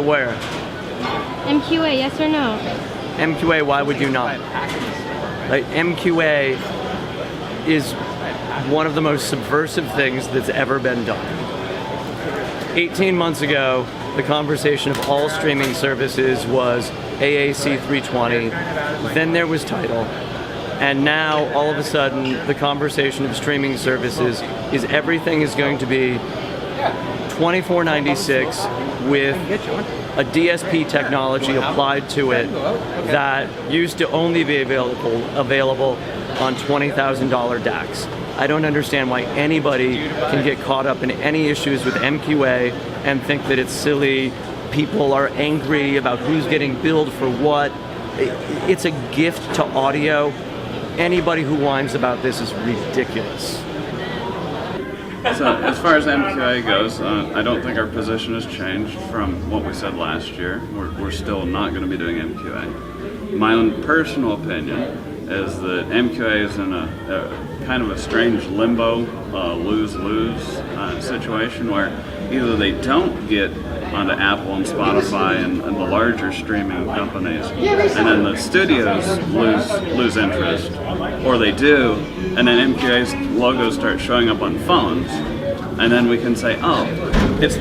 where? MQA, yes or no? MQA, why would you not? Like, MQA is one of the most subversive things that's ever been done. 18 months ago, the conversation of all streaming services was AAC 320, then there was Tidal, and now all of a sudden the conversation of streaming services is everything is going to be $24.96 with a DSP technology applied to it that used to only be available on $20,000 DACs. I don't understand why anybody can get caught up in any issues with MQA and think that it's silly. People are angry about who's getting billed for what. It's a gift to audio. Anybody who whines about this is ridiculous. So as far as MQA goes, I don't think our position has changed from what we said last year. We're still not going to be doing MQA. My own personal opinion is that MQA is in a kind of a strange limbo, lose-lose situation where either they don't get onto Apple and Spotify and the larger streaming companies, and then the studios lose interest, or they do, and then MQA's logo starts showing up on phones, and then we can say, oh, it's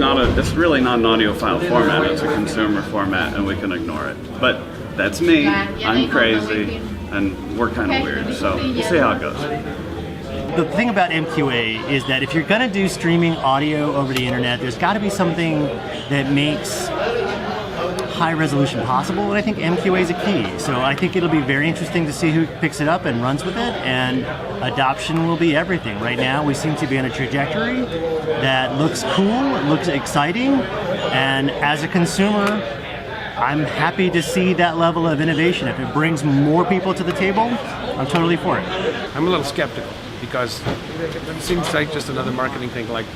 really not an audiophile format, it's a consumer format, and we can ignore it. But that's me, I'm crazy, and we're kind of weird, so we'll see how it goes. The thing about MQA is that if you're going to do streaming audio over the internet, there's got to be something that makes high resolution possible, and I think MQA is a key. So I think it'll be very interesting to see who picks it up and runs with it, and adoption will be everything. Right now we seem to be on a trajectory that looks cool, it looks exciting, and as a consumer, I'm happy to see that level of innovation. If it brings more people to the table, I'm totally for it. I'm a little skeptical, because it seems like just another marketing thing, like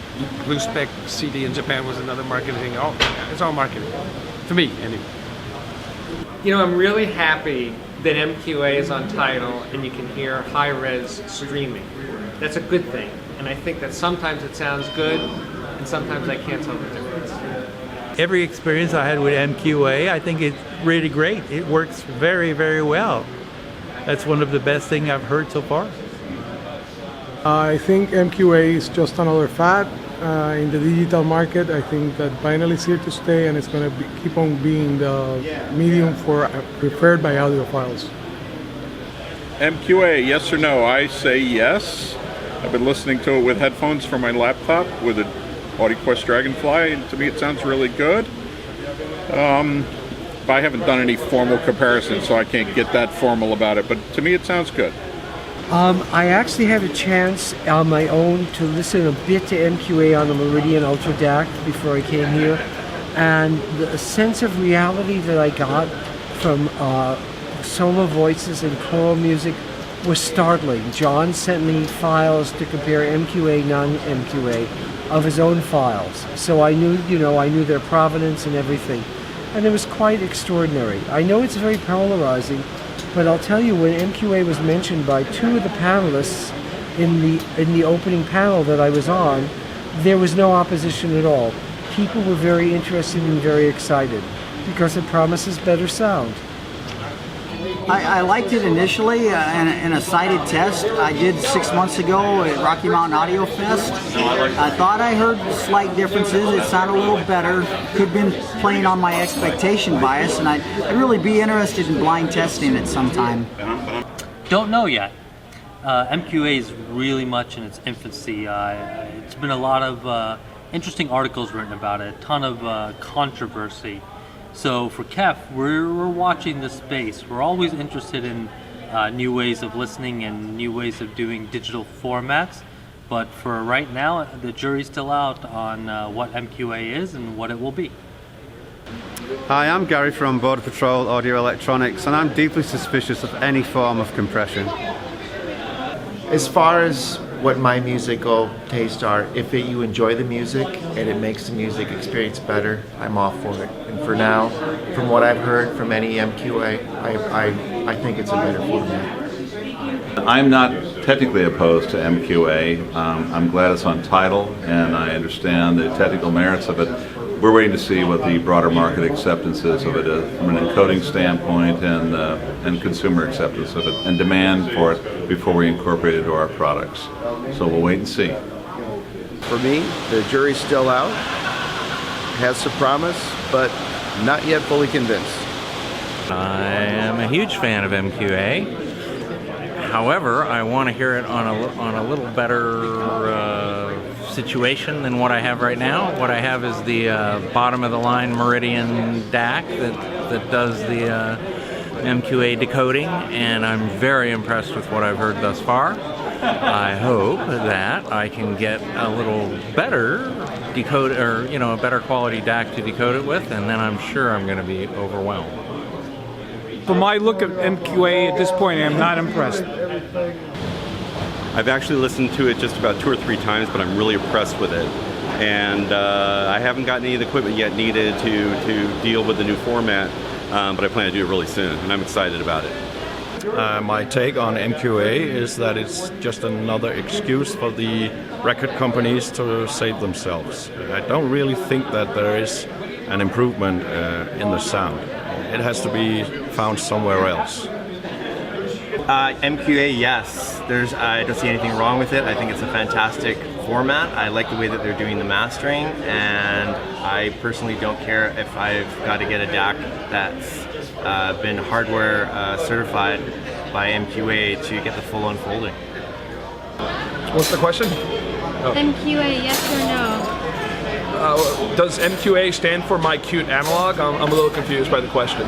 Blue Spec CD in Japan was another marketing thing. Oh, it's all marketing. For me, anyway. You know, I'm really happy that MQA is on Tidal and you can hear high-res streaming. That's a good thing. And I think that sometimes it sounds good and sometimes I can't tell the difference. Every experience I had with MQA, I think it's really great. It works very, very well. That's one of the best things I've heard so far. I think MQA is just another fad in the digital market. I think that vinyl is here to stay, and it's going to keep on being the medium preferred by audiophiles. MQA, yes or no? I say yes. I've been listening to it with headphones from my laptop with an AudioQuest Dragonfly, and to me it sounds really good. But I haven't done any formal comparison, so I can't get that formal about it, but to me it sounds good. I actually had a chance on my own to listen a bit to MQA on the Meridian Ultra DAC before I came here, and the sense of reality that I got from solo voices and choral music was startling. John sent me files to compare MQA, non-MQA of his own files, so I knew, I knew their provenance and everything, and it was quite extraordinary. I know it's very polarizing, but I'll tell you, when MQA was mentioned by two of the panelists in the opening panel that I was on, there was no opposition at all. People were very interested and very excited because it promises better sound. I liked it initially in a cited test I did 6 months ago at Rocky Mountain Audio Fest. I thought I heard slight differences. It sounded a little better. Could have been playing on my expectation bias, and I'd really be interested in blind testing it sometime. Don't know yet. MQA is really much in its infancy. It's been a lot of interesting articles written about it, a ton of controversy. So for KEF, we're watching this space. We're always interested in new ways of listening and new ways of doing digital formats. But for right now, the jury's still out on what MQA is and what it will be. Hi, I'm Gary from Border Patrol Audio Electronics, and I'm deeply suspicious of any form of compression. As far as what my musical tastes are, if you enjoy the music and it makes the music experience better, I'm all for it. And for now, from what I've heard from any MQA, I think it's a better format. I'm not technically opposed to MQA. I'm glad it's on Tidal, and I understand the technical merits of it. we're waiting to see what the broader market acceptance is of it from an encoding standpoint and consumer acceptance of it and demand for it before we incorporate it into our products. So we'll wait and see. For me, the jury's still out. Has some promise, but not yet fully convinced. I am a huge fan of MQA. However, I want to hear it on a little better situation than what I have right now. What I have is the bottom of the line Meridian DAC that does the MQA decoding, and I'm very impressed with what I've heard thus far. I hope that I can get a little better decode, or a better quality DAC to decode it with, and then I'm sure I'm going to be overwhelmed. From my look at MQA at this point, I'm not impressed. I've actually listened to it just about 2 or 3 times, but I'm really impressed with it. And I haven't gotten any of the equipment yet needed to deal with the new format, but I plan to do it really soon, and I'm excited about it. My take on MQA is that it's just another excuse for the record companies to save themselves. I don't really think that there is an improvement in the sound. It has to be found somewhere else. MQA, yes. I don't see anything wrong with it. I think it's a fantastic format. I like the way that they're doing the mastering, and I personally don't care if I've got to get a DAC that's been hardware certified by MQA to get the full unfolding. What's the question? MQA, yes or no? Does MQA stand for My Cute Analog? I'm a little confused by the question.